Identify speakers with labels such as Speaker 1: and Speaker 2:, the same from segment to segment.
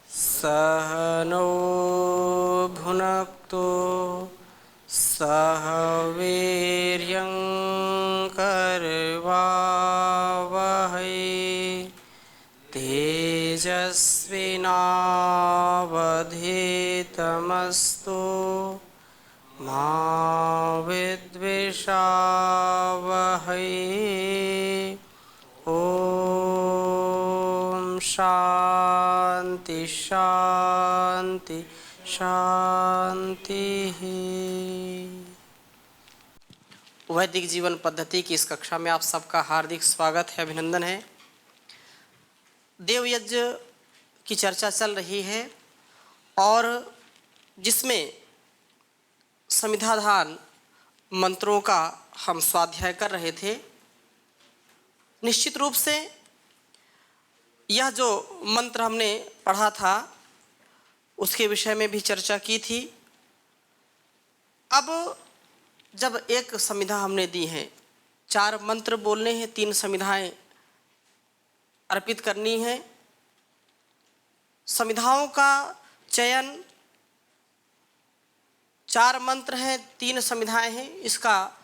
Speaker 1: सह नो भुनक्तु सह वीर्यं करवावहै तेजस्विनावधीतमस्तु मा विद्विषावहै। ओम शांति शांति शांति। वैदिक जीवन पद्धति की इस कक्षा में आप सबका हार्दिक स्वागत है, अभिनंदन है। देवयज्ञ की चर्चा चल रही है और जिसमें समिधाधान मंत्रों का हम स्वाध्याय कर रहे थे। निश्चित रूप से यह जो मंत्र हमने पढ़ा था उसके विषय में भी चर्चा की थी। अब जब एक समिधा हमने दी है, 4 मंत्र बोलने हैं, 3 समिधाएं अर्पित करनी है। समिधाओं का चयन 4 मंत्र हैं, 3 समिधाएं हैं, इसका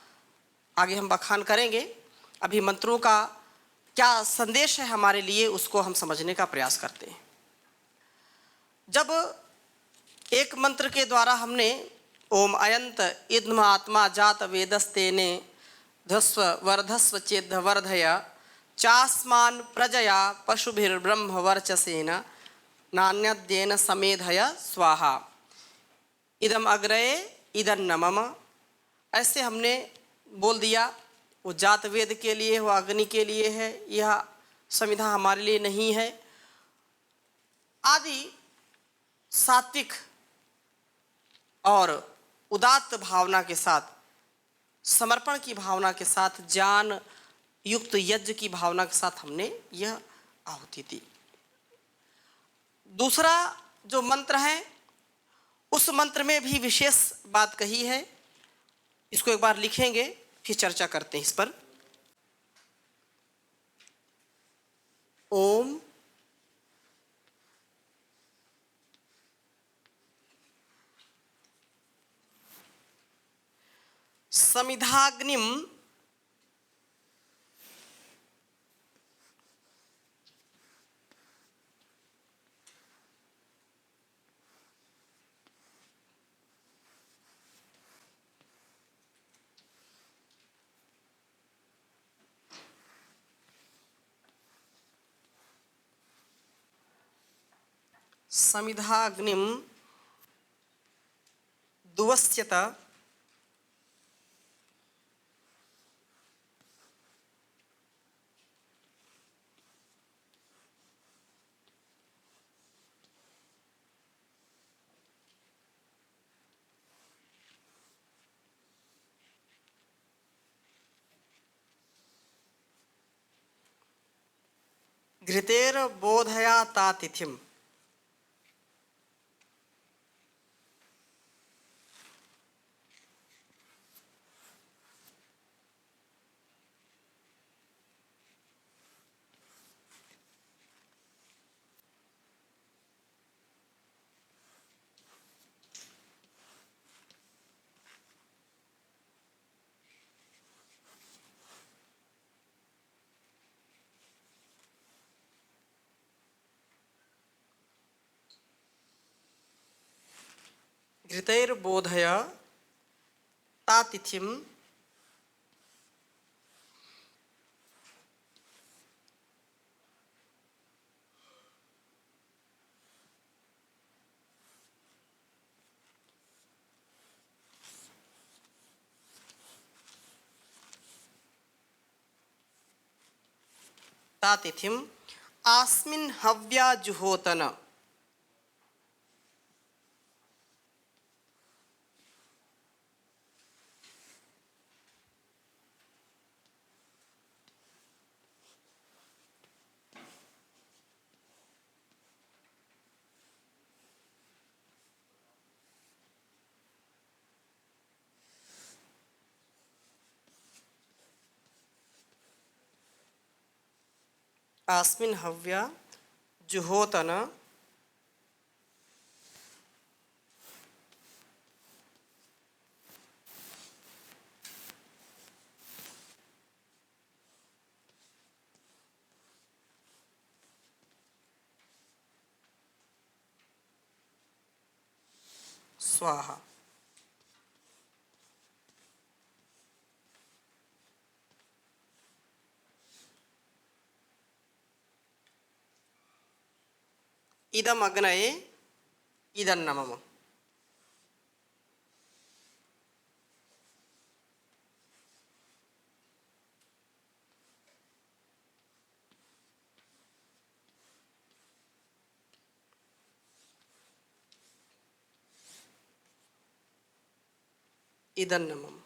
Speaker 1: आगे हम बखान करेंगे। अभी मंत्रों का क्या संदेश है हमारे लिए, उसको हम समझने का प्रयास करते हैं। जब एक मंत्र के द्वारा हमने ओम अयंत इद्म आत्मा जात वेदस्तेने धस्व वर्धस्व चेद वर्धय चास्मान प्रजया पशुभिर्ब्रह्म वर्चसेन नान्यद्येन समेधय स्वाहा इदम अग्रये इदं नमम। ऐसे हमने बोल दिया। वो जात वेद के लिए, वो अग्नि के लिए है, यह समिधा हमारे लिए नहीं है। आदि सात्विक और उदात्त भावना के साथ, समर्पण की भावना के साथ, ज्ञान युक्त यज्ञ की भावना के साथ हमने यह आहुति दी। दूसरा जो मंत्र है उस मंत्र में भी विशेष बात कही है। इसको एक बार लिखेंगे, फिर चर्चा करते हैं इस पर। ओम समिधाग्निम समिधाग्निम दुवस्यत घृतेर बोधया तातिथिम। घृतैर बोधय तातिथिम तातिथिम आस्मिन् हव्या जुहोतन। आस्मिन् हव्या जुहोतन स्वाहा। इदम अग्नये इदन्नमम। इदन्नमम।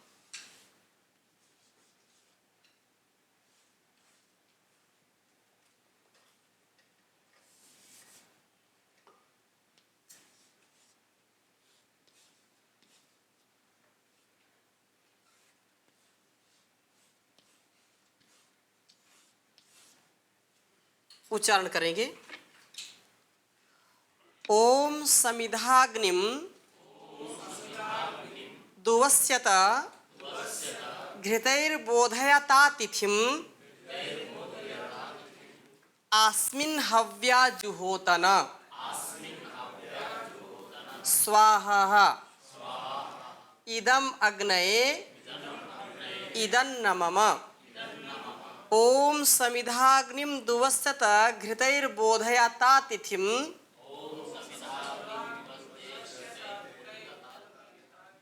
Speaker 1: उच्चारण करेंगे। ओम समिधाग्निम दुवस्यत घृतैर्बोधयता तिथिम आस्मिन् हव्या जुहोतन स्वाहा। इदम अग्नये इदन्नमम। ओम समिधाग्निम दुवस्यत घृतैर्बोधयता तिथिम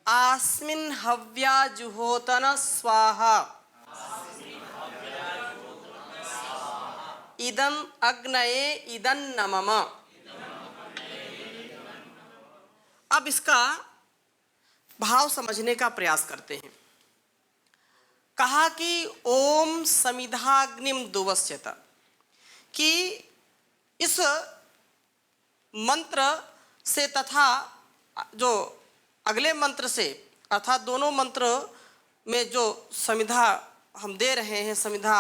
Speaker 1: आस्मिन् हव्या जुहोतन स्वाहा। इदम अग्नये इदन्नमम। अब इसका भाव समझने का प्रयास करते हैं। कहा कि ओम समिधाग्निम दुवस्यत, कि इस मंत्र से तथा जो अगले मंत्र से, अर्थात दोनों मंत्र में जो समिधा हम दे रहे हैं, समिधा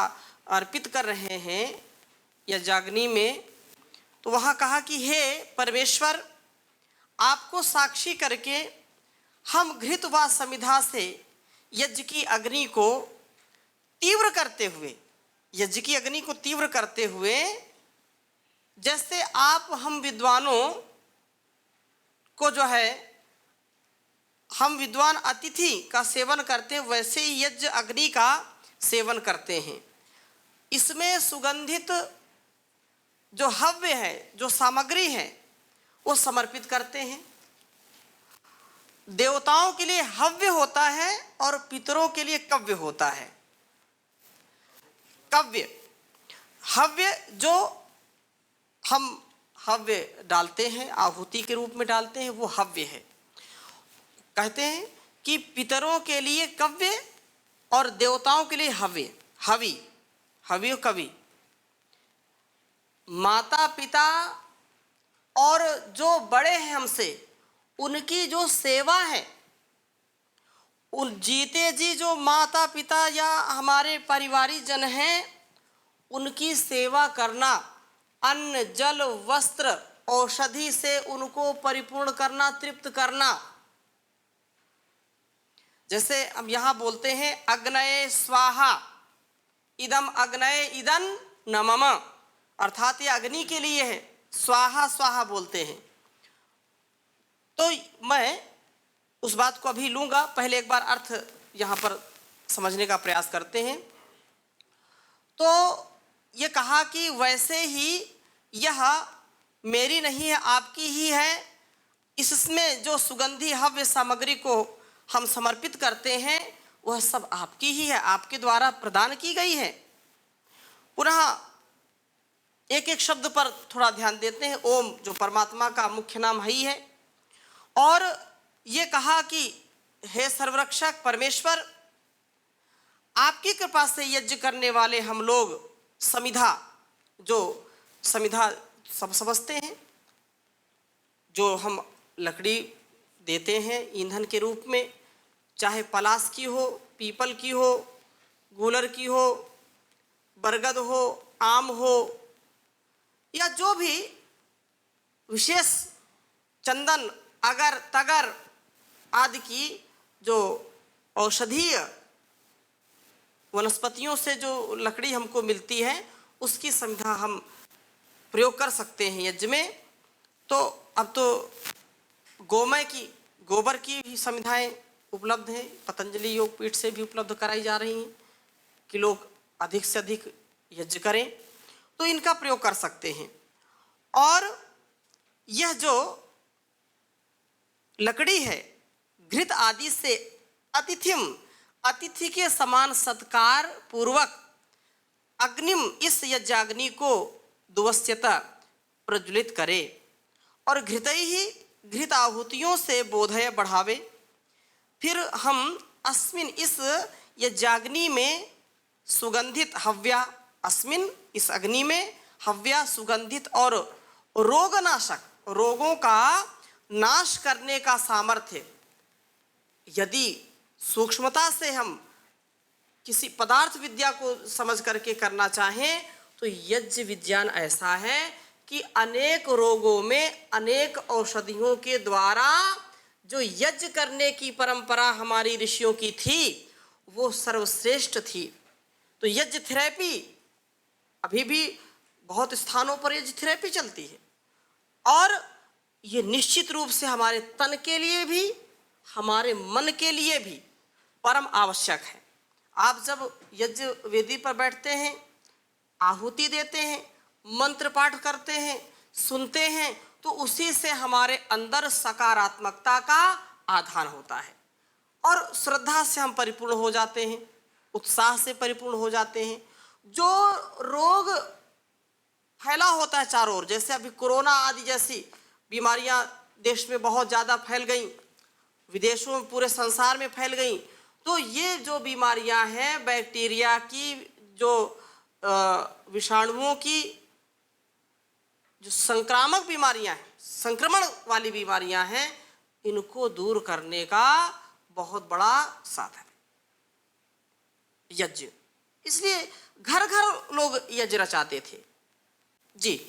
Speaker 1: अर्पित कर रहे हैं यज्ञाग्नि में, तो वहाँ कहा कि हे परमेश्वर, आपको साक्षी करके हम घृत व समिधा से यज्ञ की अग्नि को तीव्र करते हुए, यज्ञ की अग्नि को तीव्र करते हुए, जैसे आप हम विद्वानों को जो है, हम विद्वान अतिथि का सेवन करते हैं, वैसे ही यज्ञ अग्नि का सेवन करते हैं। इसमें सुगंधित जो हव्य है, जो सामग्री है, वो समर्पित करते हैं। देवताओं के लिए हव्य होता है और पितरों के लिए कव्य होता है। कव्य, हव्य जो हम हव्य डालते हैं, आहुति के रूप में डालते हैं, वो हव्य है। कहते हैं कि पितरों के लिए कव्य और देवताओं के लिए हव्य, हवि, हवि कवि। माता पिता और जो बड़े हैं हमसे, उनकी जो सेवा है, उन जीते जी जो माता पिता या हमारे परिवारी जन हैं, उनकी सेवा करना, अन्न जल वस्त्र औषधि से उनको परिपूर्ण करना, तृप्त करना। जैसे हम यहाँ बोलते हैं अग्नये स्वाहा, इदम अग्नये इदन नमम, अर्थात ये अग्नि के लिए है, स्वाहा स्वाहा बोलते हैं। तो मैं उस बात को अभी लूँगा, पहले एक बार अर्थ यहाँ पर समझने का प्रयास करते हैं। तो ये कहा कि वैसे ही यह मेरी नहीं है, आपकी ही है। इसमें जो सुगंधी हव्य सामग्री को हम समर्पित करते हैं, वह सब आपकी ही है, आपके द्वारा प्रदान की गई है। पुनः एक एक शब्द पर थोड़ा ध्यान देते हैं। ओम जो परमात्मा का मुख्य नाम ही है, और ये कहा कि हे सर्वरक्षक परमेश्वर, आपकी कृपा से यज्ञ करने वाले हम लोग समिधा, जो समिधा सब समझते हैं, जो हम लकड़ी देते हैं ईंधन के रूप में, चाहे पलाश की हो, पीपल की हो, गूलर की हो, बरगद हो, आम हो, या जो भी विशेष चंदन, अगर, तगर आदि की जो औषधीय वनस्पतियों से जो लकड़ी हमको मिलती है, उसकी संविधा हम प्रयोग कर सकते हैं यज्ञ में। तो अब तो गोमय की, गोबर की भी संविधाएं उपलब्ध हैं, पतंजलि योगपीठ से भी उपलब्ध कराई जा रही हैं कि लोग अधिक से अधिक यज्ञ करें, तो इनका प्रयोग कर सकते हैं। और यह जो लकड़ी है, घृत आदि से अतिथि के समान सत्कार पूर्वक अग्निम, इस यज्ञाग्नि को दुवस्यता प्रज्वलित करे और घृत आहुतियों से बोधय बढ़ावे। फिर हम अस्मिन, इस यज्ञाग्नि में सुगंधित हव्या, अस्मिन, इस अग्नि में हव्या, सुगंधित और रोगनाशक, रोगों का नाश करने का सामर्थ्य, यदि सूक्ष्मता से हम किसी पदार्थ विद्या को समझ करके करना चाहें तो यज्ञ विज्ञान ऐसा है कि अनेक रोगों में अनेक औषधियों के द्वारा जो यज्ञ करने की परंपरा हमारी ऋषियों की थी वो सर्वश्रेष्ठ थी। तो यज्ञ थेरेपी अभी भी बहुत स्थानों पर यज्ञ थेरेपी चलती है और ये निश्चित रूप से हमारे तन के लिए भी, हमारे मन के लिए भी परम आवश्यक है। आप जब यज्ञ वेदी पर बैठते हैं, आहुति देते हैं, मंत्र पाठ करते हैं, सुनते हैं, तो उसी से हमारे अंदर सकारात्मकता का आधान होता है और श्रद्धा से हम परिपूर्ण हो जाते हैं, उत्साह से परिपूर्ण हो जाते हैं। जो रोग फैला होता है चारों ओर, जैसे अभी कोरोना आदि जैसी बीमारियां देश में बहुत ज़्यादा फैल गई, विदेशों में, पूरे संसार में फैल गई, तो ये जो बीमारियां हैं, बैक्टीरिया की, जो विषाणुओं की जो संक्रामक बीमारियां हैं, संक्रमण वाली बीमारियां हैं, इनको दूर करने का बहुत बड़ा साधन यज्ञ। इसलिए घर घर लोग यज्ञ रचाते थे। जी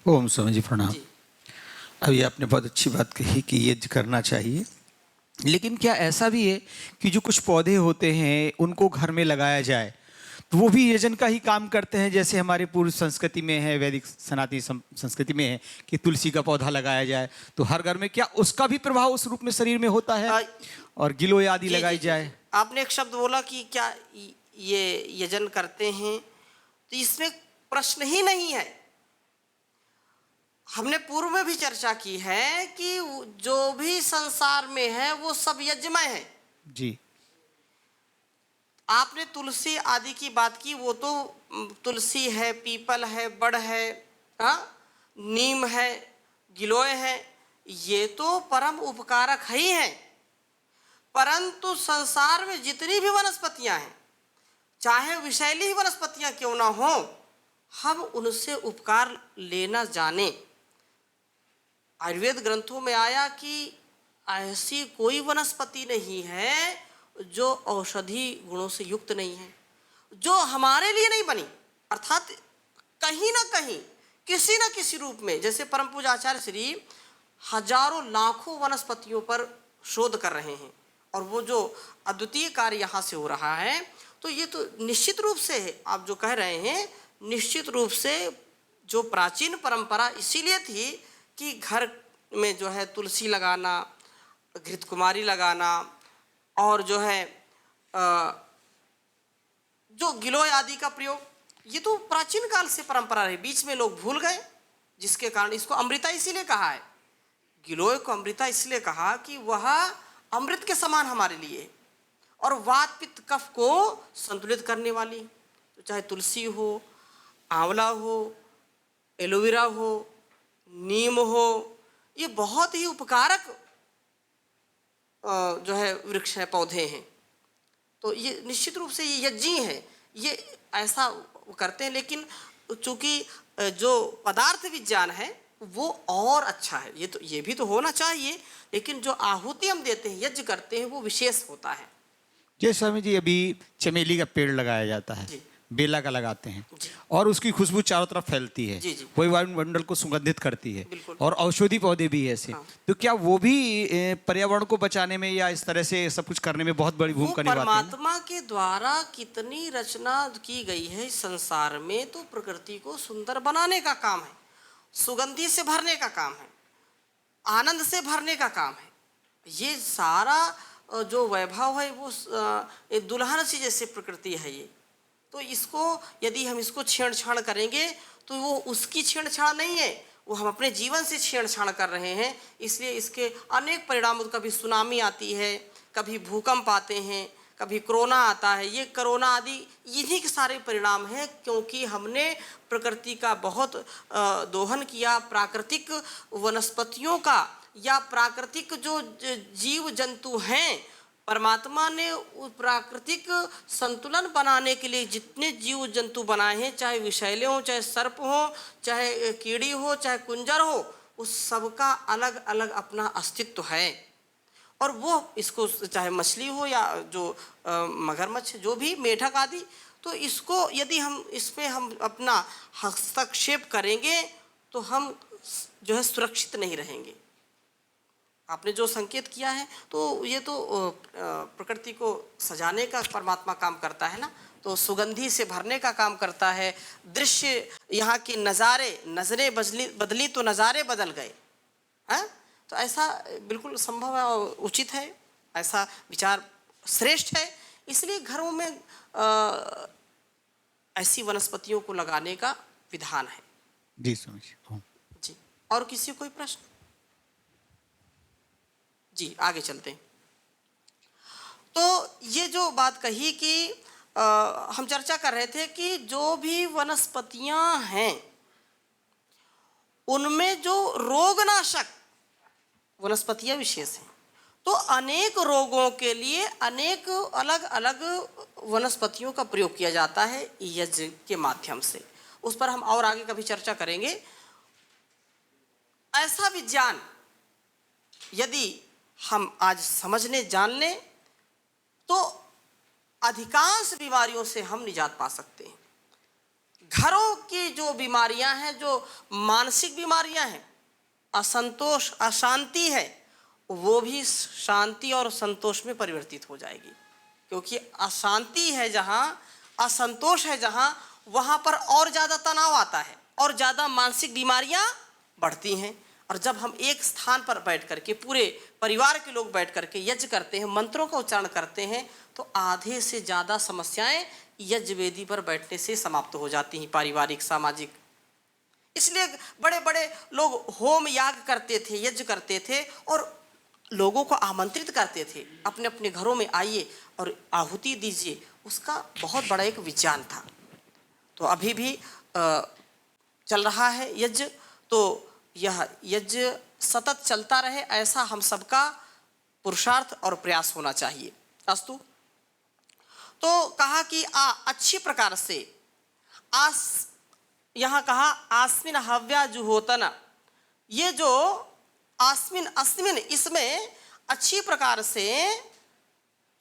Speaker 2: ओम स्वामी जी प्रणाम। अभी आपने बहुत अच्छी बात कही कि यज्ञ करना चाहिए, लेकिन क्या ऐसा भी है कि जो कुछ पौधे होते हैं उनको घर में लगाया जाए तो वो भी यजन का ही काम करते हैं? जैसे हमारे पूर्व संस्कृति में है, वैदिक सनातनी संस्कृति में है कि तुलसी का पौधा लगाया जाए, तो हर घर में क्या उसका भी प्रभाव उस रूप में शरीर में होता है? और गिलोय आदि लगाई जाए।
Speaker 1: आपने एक शब्द बोला कि क्या ये यजन करते हैं, तो इसमें प्रश्न ही नहीं है। हमने पूर्व में भी चर्चा की है कि जो भी संसार में है वो सब यज्ञमय है।
Speaker 2: जी,
Speaker 1: आपने तुलसी आदि की बात की, वो तो तुलसी है, पीपल है, बड़ है, नीम है, गिलोय है, ये तो परम उपकारक ही हैं। परंतु संसार में जितनी भी वनस्पतियां हैं, चाहे विषैली वनस्पतियां क्यों ना हो, हम उनसे उपकार लेना जाने। आयुर्वेद ग्रंथों में आया कि ऐसी कोई वनस्पति नहीं है जो औषधि गुणों से युक्त नहीं है, जो हमारे लिए नहीं बनी, अर्थात कहीं ना कहीं किसी न किसी रूप में। जैसे परम पूज्य आचार्य श्री हजारों लाखों वनस्पतियों पर शोध कर रहे हैं और वो जो अद्वितीय कार्य यहाँ से हो रहा है, तो ये तो निश्चित रूप से है। आप जो कह रहे हैं, निश्चित रूप से जो प्राचीन परंपरा इसीलिए थी कि घर में जो है तुलसी लगाना, घृत कुमारी लगाना, और जो है जो गिलोय आदि का प्रयोग, ये तो प्राचीन काल से परंपरा रही, बीच में लोग भूल गए, जिसके कारण इसको अमृता इसीलिए कहा है। गिलोय को अमृता इसलिए कहा कि वह अमृत के समान हमारे लिए, और वात पित्त कफ को संतुलित करने वाली, तो चाहे तुलसी हो, आंवला हो, एलोवेरा हो, नीम हो, ये बहुत ही उपकारक जो है वृक्ष है, पौधे हैं। तो ये निश्चित रूप से ये यज्ञी है, ये ऐसा करते हैं। लेकिन चूंकि जो पदार्थ विज्ञान है वो और अच्छा है, ये तो ये भी तो होना चाहिए, लेकिन जो आहुति हम देते हैं, यज्ञ करते हैं, वो विशेष होता है।
Speaker 2: जय स्वामी जी, अभी चमेली का पेड़ लगाया जाता है, बेला का लगाते हैं
Speaker 1: जी।
Speaker 2: और उसकी खुशबू चारों तरफ फैलती है,
Speaker 1: जी, जी।
Speaker 2: वही वायुमंडल को सुगंधित करती है।
Speaker 1: बिल्कुल।
Speaker 2: और औषधि पौधे भी ऐसे,
Speaker 1: हाँ।
Speaker 2: तो क्या वो भी पर्यावरण को बचाने में या इस तरह से सब कुछ करने में बहुत बड़ी
Speaker 1: वो
Speaker 2: भूमिका निभाते हैं?
Speaker 1: परमात्मा के द्वारा कितनी रचना की गई है इस संसार में, तो प्रकृति को सुंदर बनाने का काम है, सुगंधि से भरने का काम है, आनंद से भरने का काम है। ये सारा जो वैभव है वो एक दुल्हन सी जैसे प्रकृति है ये। तो इसको यदि हम इसको छेड़छाड़ करेंगे तो वो उसकी छेड़छाड़ नहीं है, वो हम अपने जीवन से छेड़छाड़ कर रहे हैं। इसलिए इसके अनेक परिणाम, कभी सुनामी आती है, कभी भूकंप आते हैं, कभी कोरोना आता है। ये कोरोना आदि इन्हीं के सारे परिणाम हैं, क्योंकि हमने प्रकृति का बहुत दोहन किया। प्राकृतिक वनस्पतियों का या प्राकृतिक जो जीव जंतु हैं, परमात्मा ने उस प्राकृतिक संतुलन बनाने के लिए जितने जीव जंतु बनाए हैं, चाहे विषैले हों, चाहे सर्प हो, चाहे कीड़ी हो, चाहे कुंजर हो, उस सबका अलग अलग अपना अस्तित्व है। और वो इसको चाहे मछली हो या जो मगरमच्छ, जो भी मेढक आदि, तो इसको यदि हम इसमें हम अपना हस्तक्षेप करेंगे तो हम जो है सुरक्षित नहीं रहेंगे। आपने जो संकेत किया है, तो ये तो प्रकृति को सजाने का परमात्मा काम करता है ना, तो सुगंधि से भरने का काम करता है। दृश्य यहाँ के नज़ारे, नज़रें बदली तो नज़ारे बदल गए हैं। तो ऐसा बिल्कुल संभव है और उचित है, ऐसा विचार श्रेष्ठ है। इसलिए घरों में ऐसी वनस्पतियों को लगाने का विधान है।
Speaker 2: जी स्वामी जी।
Speaker 1: जी, और किसी कोई प्रश्न? जी, आगे चलते हैं। तो ये जो बात कही कि हम चर्चा कर रहे थे कि जो भी वनस्पतियां हैं उनमें जो रोगनाशक वनस्पतियां विशेष हैं, तो अनेक रोगों के लिए अनेक अलग अलग वनस्पतियों का प्रयोग किया जाता है यज्ञ के माध्यम से। उस पर हम और आगे कभी चर्चा करेंगे। ऐसा विज्ञान यदि हम आज समझने जान लें तो अधिकांश बीमारियों से हम निजात पा सकते हैं। घरों की जो बीमारियां हैं, जो मानसिक बीमारियां हैं, असंतोष, अशांति है, वो भी शांति और संतोष में परिवर्तित हो जाएगी। क्योंकि अशांति है जहाँ, असंतोष है जहाँ, वहाँ पर और ज़्यादा तनाव आता है और ज़्यादा मानसिक बीमारियाँ बढ़ती हैं। और जब हम एक स्थान पर बैठ करके, पूरे परिवार के लोग बैठ करके यज्ञ करते हैं, मंत्रों का उच्चारण करते हैं, तो आधे से ज़्यादा समस्याएं यज्ञ वेदी पर बैठने से समाप्त हो जाती हैं, पारिवारिक, सामाजिक। इसलिए बड़े बड़े लोग होम याग करते थे, यज्ञ करते थे और लोगों को आमंत्रित करते थे, अपने अपने घरों में आइए और आहुति दीजिए। उसका बहुत बड़ा एक विज्ञान था। तो अभी भी चल रहा है यज्ञ, तो यह यज्ञ सतत चलता रहे, ऐसा हम सबका पुरुषार्थ और प्रयास होना चाहिए। अस्तु। तो कहा कि अच्छी प्रकार से यहाँ कहा आस्मिन हव्या जुहोतन। ये जो आस्मिन अस्मिन, इसमें अच्छी प्रकार से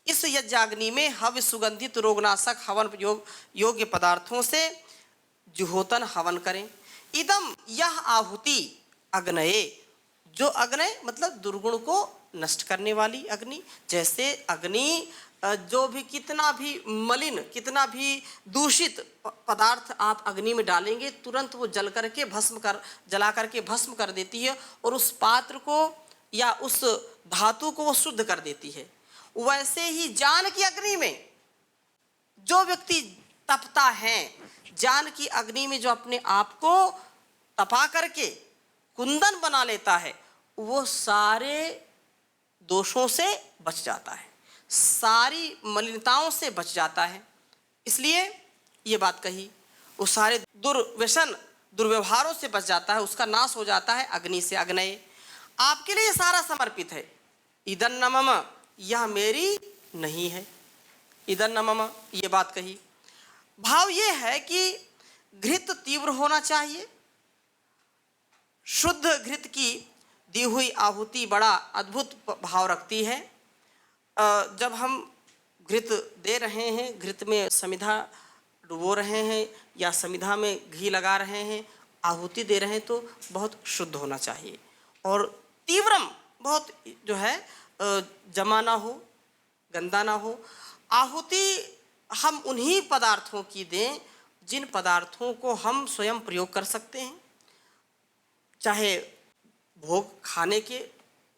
Speaker 1: इस यज्ञाग्नि में हव्य सुगंधित रोगनाशक हवन योग्य पदार्थों से जुहोतन हवन करें। इदम, यह आहुति अग्नये, जो अग्नय मतलब दुर्गुण को नष्ट करने वाली अग्नि। जैसे अग्नि जो भी कितना भी मलिन, कितना भी दूषित पदार्थ आप अग्नि में डालेंगे, तुरंत वो जला करके भस्म कर देती है और उस पात्र को या उस धातु को वो शुद्ध कर देती है। वैसे ही ज्ञान की अग्नि में जो व्यक्ति तपता है, ज्ञान की अग्नि में जो अपने आप को तपा करके कुंदन बना लेता है, वो सारे दोषों से बच जाता है, सारी मलिनताओं से बच जाता है। इसलिए ये बात कही, वो सारे दुर्व्यसन, दुर्व्यवहारों से बच जाता है, उसका नाश हो जाता है अग्नि से। अग्नये, आपके लिए सारा समर्पित है। इदं न मम, यह मेरी नहीं है। इदं न मम, ये बात कही। भाव ये है कि घृत तीव्र होना चाहिए। शुद्ध घृत की दी हुई आहुति बड़ा अद्भुत भाव रखती है। जब हम घृत दे रहे हैं, घृत में समिधा डुबो रहे हैं या समिधा में घी लगा रहे हैं, आहुति दे रहे हैं, तो बहुत शुद्ध होना चाहिए और तीव्रम बहुत जो है जमा ना हो, गंदा ना हो। आहुति हम उन्हीं पदार्थों की दें जिन पदार्थों को हम स्वयं प्रयोग कर सकते हैं, चाहे भोग खाने के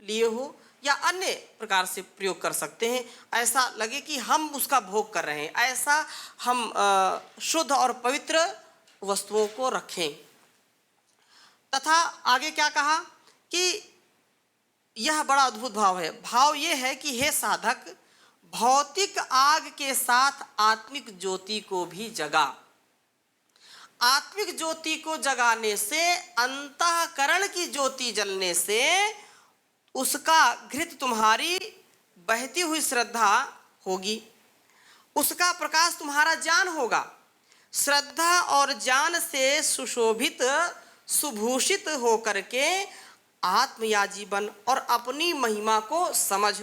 Speaker 1: लिए हो या अन्य प्रकार से प्रयोग कर सकते हैं। ऐसा लगे कि हम उसका भोग कर रहे हैं, ऐसा हम शुद्ध और पवित्र वस्तुओं को रखें। तथा आगे क्या कहा कि यह बड़ा अद्भुत भाव है। भाव यह है कि हे साधक, भौतिक आग के साथ आत्मिक ज्योति को भी जगा। आत्मिक ज्योति को जगाने से, अंतःकरण की ज्योति जलने से उसका घृत तुम्हारी बहती हुई श्रद्धा होगी, उसका प्रकाश तुम्हारा ज्ञान होगा। श्रद्धा और ज्ञान से सुशोभित सुभूषित होकर के आत्मयाजी बन और अपनी महिमा को समझ,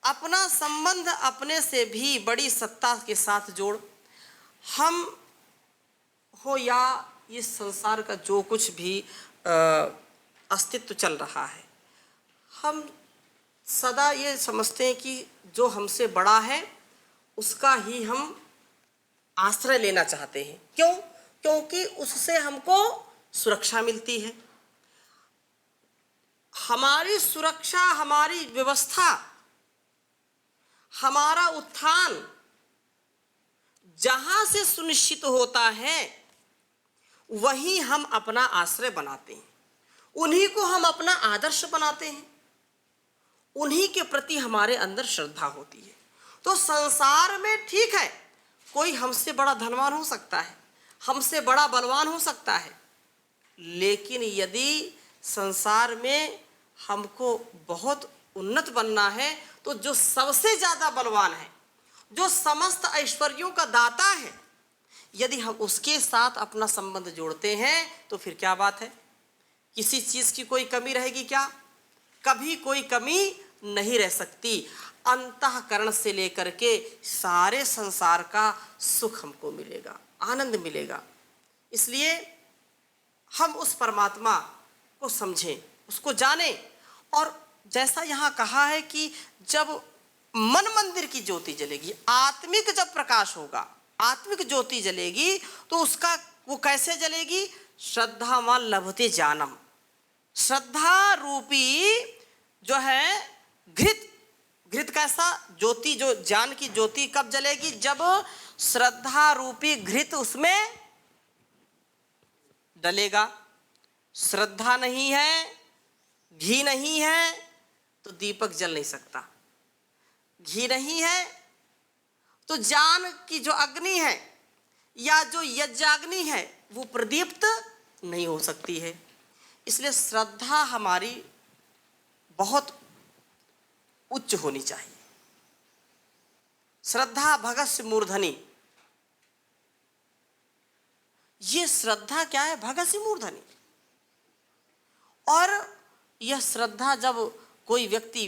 Speaker 1: अपना संबंध अपने से भी बड़ी सत्ता के साथ जोड़। हम हो या इस संसार का जो कुछ भी अस्तित्व चल रहा है, हम सदा ये समझते हैं कि जो हमसे बड़ा है उसका ही हम आश्रय लेना चाहते हैं। क्यों? क्योंकि उससे हमको सुरक्षा मिलती है। हमारी सुरक्षा, हमारी व्यवस्था, हमारा उत्थान जहां से सुनिश्चित होता है वहीं हम अपना आश्रय बनाते हैं, उन्हीं को हम अपना आदर्श बनाते हैं, उन्हीं के प्रति हमारे अंदर श्रद्धा होती है। तो संसार में ठीक है, कोई हमसे बड़ा धनवान हो सकता है, हमसे बड़ा बलवान हो सकता है, लेकिन यदि संसार में हमको बहुत उन्नत बनना है तो जो सबसे ज़्यादा बलवान है, जो समस्त ऐश्वर्यों का दाता है, यदि हम उसके साथ अपना संबंध जोड़ते हैं तो फिर क्या बात है? किसी चीज़ की कोई कमी रहेगी क्या? कभी कोई कमी नहीं रह सकती। अंतःकरण से लेकर के सारे संसार का सुख हमको मिलेगा, आनंद मिलेगा। इसलिए हम उस परमात्मा को समझें, उसको जानें। और जैसा यहाँ कहा है कि जब मन मंदिर की ज्योति जलेगी, आत्मिक जब प्रकाश होगा, आत्मिक ज्योति जलेगी, तो उसका वो कैसे जलेगी? श्रद्धावान लभते जानम। श्रद्धा रूपी जो है घृत, घृत कैसा? ज्योति, जो ज्ञान की ज्योति कब जलेगी? जब श्रद्धा रूपी घृत उसमें डलेगा। श्रद्धा नहीं है, घी नहीं है तो दीपक जल नहीं सकता। घी नहीं है तो ज्ञान की जो अग्नि है या जो यज्ञाग्नि है वो प्रदीप्त नहीं हो सकती है। इसलिए श्रद्धा हमारी बहुत उच्च होनी चाहिए। श्रद्धा भगस्य मूर्धनि। ये श्रद्धा क्या है? भगस्य मूर्धनि। और यह श्रद्धा जब कोई व्यक्ति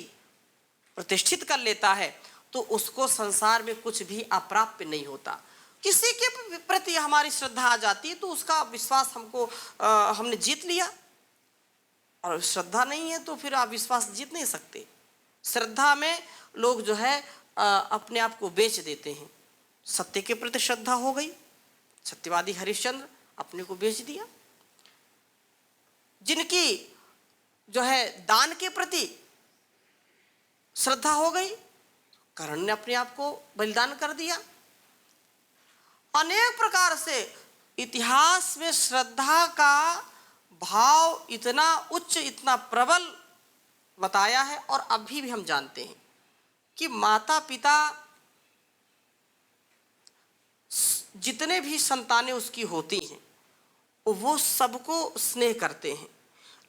Speaker 1: प्रतिष्ठित कर लेता है तो उसको संसार में कुछ भी अप्राप्य नहीं होता। किसी के प्रति हमारी श्रद्धा आ जाती है तो उसका विश्वास हमको हमने जीत लिया, और श्रद्धा नहीं है तो फिर आप विश्वास जीत नहीं सकते। श्रद्धा में लोग जो है अपने आप को बेच देते हैं। सत्य के प्रति श्रद्धा हो गई, सत्यवादी हरिश्चंद्र अपने को बेच दिया। जिनकी जो है दान के प्रति श्रद्धा हो गई, कर्ण ने अपने आप को बलिदान कर दिया। अनेक प्रकार से इतिहास में श्रद्धा का भाव इतना उच्च, इतना प्रबल बताया है। और अभी भी हम जानते हैं कि माता पिता जितने भी संतानें उसकी होती हैं वो सबको स्नेह करते हैं,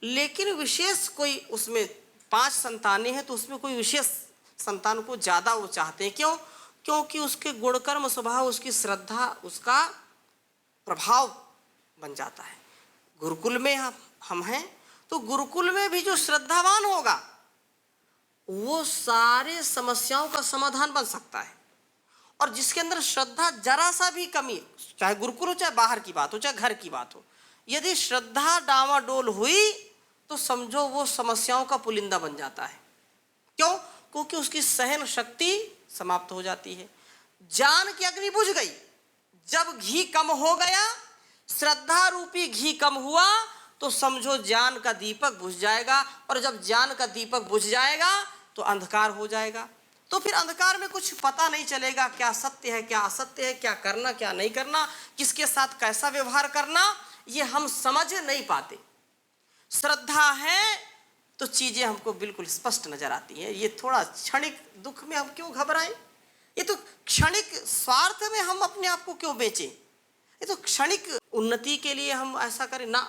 Speaker 1: लेकिन विशेष कोई उसमें 5 संतानें हैं तो उसमें कोई विशेष संतान को ज़्यादा वो चाहते हैं। क्यों? क्योंकि उसके गुणकर्म स्वभाव, उसकी श्रद्धा, उसका प्रभाव बन जाता है। गुरुकुल में हम हैं तो गुरुकुल में भी जो श्रद्धावान होगा वो सारे समस्याओं का समाधान बन सकता है। और जिसके अंदर श्रद्धा जरा सा भी कमी, चाहे गुरुकुल हो, चाहे बाहर की बात हो, चाहे घर की बात हो, यदि श्रद्धा डावाडोल हुई तो समझो वो समस्याओं का पुलिंदा बन जाता है। क्यों? क्योंकि उसकी सहन शक्ति समाप्त हो जाती है। ज्ञान की अग्नि बुझ गई। जब घी कम हो गया, श्रद्धा रूपी घी कम हुआ, तो समझो ज्ञान का दीपक बुझ जाएगा। और जब ज्ञान का दीपक बुझ जाएगा तो अंधकार हो जाएगा। तो फिर अंधकार में कुछ पता नहीं चलेगा, क्या सत्य है, क्या असत्य है, क्या करना, क्या नहीं करना, किसके साथ कैसा व्यवहार करना, ये हम समझ नहीं पाते। श्रद्धा है तो चीजें हमको बिल्कुल स्पष्ट नजर आती है। ये थोड़ा क्षणिक दुख में हम क्यों घबराएं? ये तो क्षणिक स्वार्थ में हम अपने आप को क्यों बेचें? ये तो क्षणिक उन्नति के लिए हम ऐसा करें ना।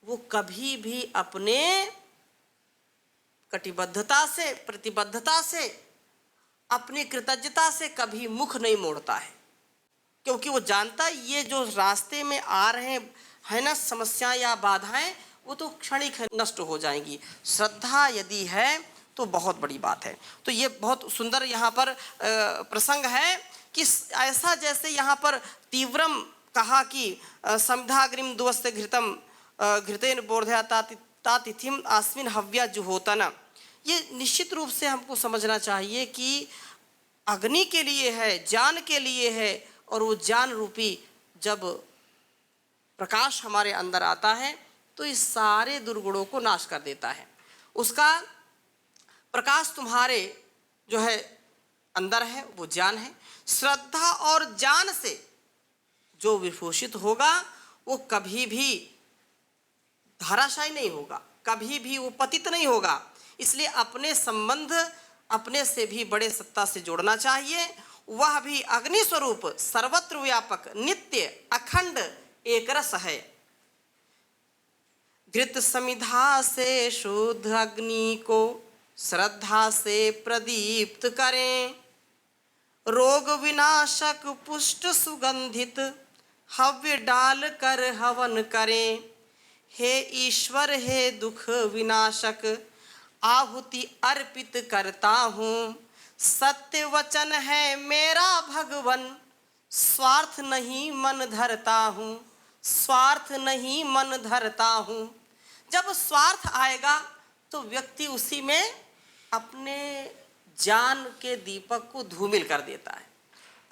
Speaker 1: वो कभी भी अपने कटिबद्धता से, प्रतिबद्धता से, अपनी कृतज्ञता से कभी मुख नहीं मोड़ता है, क्योंकि वो जानता है ये जो रास्ते में आ रहे हैं ना समस्याएं या बाधाएं, वो तो क्षणिक है, नष्ट हो जाएंगी। श्रद्धा यदि है तो बहुत बड़ी बात है। तो ये बहुत सुंदर यहाँ पर प्रसंग है कि ऐसा जैसे यहाँ पर तीव्रम कहा कि समिधाग्रिम दुवस्त घृतम घृतेन बोधया तातिथिम आस्मिन हव्या जुहोतन। ये निश्चित रूप से हमको समझना चाहिए कि अग्नि के लिए है, ज्ञान के लिए है, और वो ज्ञान रूपी जब प्रकाश हमारे अंदर आता है तो इस सारे दुर्गुणों को नाश कर देता है। उसका प्रकाश तुम्हारे जो है अंदर है वो ज्ञान है। श्रद्धा और ज्ञान से जो विभूषित होगा वो कभी भी धाराशायी नहीं होगा, कभी भी वो पतित नहीं होगा। इसलिए अपने संबंध अपने से भी बड़े सत्ता से जोड़ना चाहिए। वह भी अग्नि स्वरूप सर्वत्र व्यापक नित्य अखंड एक रस है। घृत समिधा से शुद्ध अग्नि को श्रद्धा से प्रदीप्त करें। रोग विनाशक पुष्ट सुगंधित हव्य डाल कर हवन करें। हे ईश्वर हे दुख विनाशक आहुति अर्पित करता हूँ। सत्य वचन है मेरा भगवन स्वार्थ नहीं मन धरता हूँ, स्वार्थ नहीं मन धरता हूँ। जब स्वार्थ आएगा तो व्यक्ति उसी में अपने ज्ञान के दीपक को धूमिल कर देता है।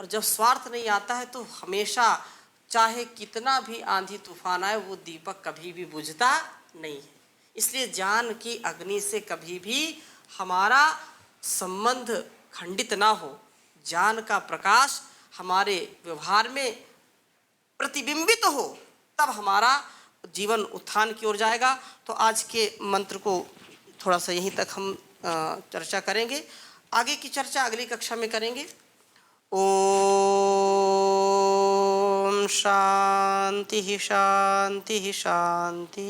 Speaker 1: और जब स्वार्थ नहीं आता है तो हमेशा चाहे कितना भी आंधी तूफान आए वो दीपक कभी भी बुझता नहीं है। इसलिए ज्ञान की अग्नि से कभी भी हमारा संबंध खंडित ना हो। ज्ञान का प्रकाश हमारे व्यवहार में प्रतिबिंबित हो, तब हमारा जीवन उत्थान की ओर जाएगा। तो आज के मंत्र को थोड़ा सा यहीं तक हम चर्चा करेंगे। आगे की चर्चा अगली कक्षा में करेंगे। ओम शांति शांति शांति।